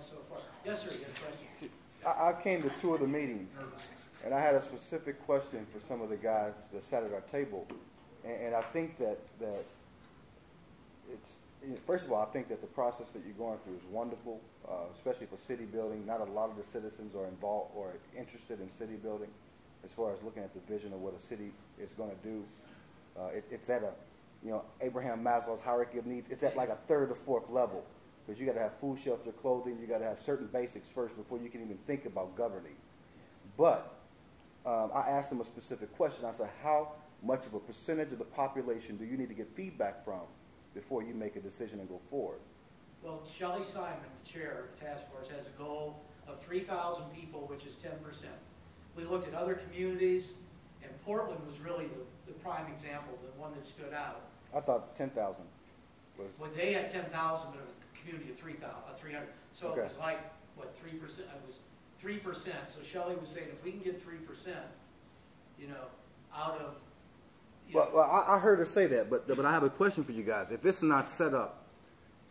so far. Yes, sir, you have a question? See, I came to 2 of the meetings, and I had a specific question for some of the guys that sat at our table, and I think that it's, first of all, I think that the process that you're going through is wonderful, especially for city building. Not a lot of the citizens are involved or interested in city building, as far as looking at the vision of what a city is going to do. It's at a, Abraham Maslow's hierarchy of needs. It's at like a 3rd or 4th level, because you got to have food, shelter, clothing. You got to have certain basics first before you can even think about governing. But I asked them a specific question. I said, how much of a percentage of the population do you need to get feedback from before you make a decision and go forward? Well, Shelley Simon, the chair of the task force, has a goal of 3,000 people, which is 10%. We looked at other communities, and Portland was really the prime example, the one that stood out. I thought 10,000 was. Well, they had 10,000, but it was a community of 300. So okay. It was like, what, 3%? It was 3%. So Shelley was saying, if we can get 3%, out of. Well, I heard her say that, but I have a question for you guys. If it's not set up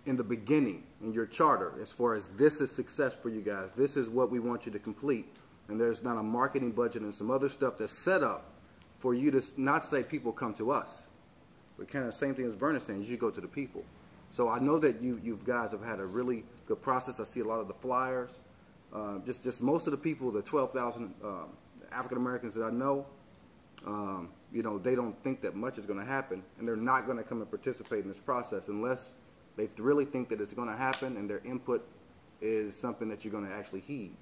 in the beginning in your charter, as far as this is success for you guys, this is what we want you to complete, and there's not a marketing budget and some other stuff that's set up for you to not say people come to us, but kind of the same thing as Vernon saying, you go to the people. So I know that you guys have had a really good process. I see a lot of the flyers. Just most of the people, the 12,000 African Americans that I know, they don't think that much is going to happen, and they're not going to come and participate in this process unless they really think that it's going to happen and their input is something that you're going to actually heed.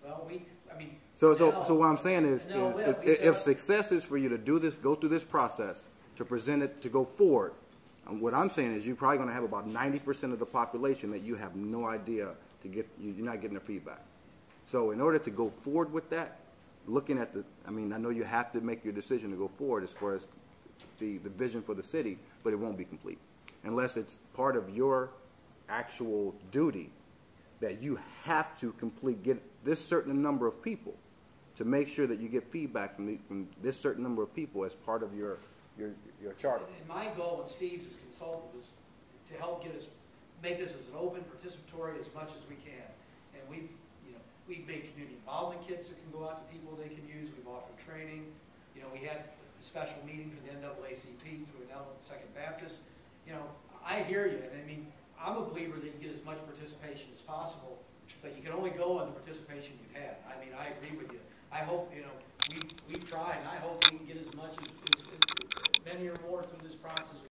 Well, So what I'm saying is if success is for you to do this, go through this process, to present it, to go forward, what I'm saying is you're probably going to have about 90% of the population that you have no idea you're not getting their feedback. So in order to go forward with that, looking at I know you have to make your decision to go forward as far as the vision for the city, but it won't be complete unless it's part of your actual duty that you have to get this certain number of people to make sure that you get feedback from this certain number of people as part of your charter. And my goal, and Steve's as consultant, was to help make this as an open, participatory as much as we can. And we've made community involvement kits that can go out to people they can use. We've offered training. We had a special meeting for the NAACP through Second Baptist. I hear you, and I'm a believer that you get as much participation as possible, but you can only go on the participation you've had. I agree with you. I hope, we've tried, and I hope we can get as many or more through this process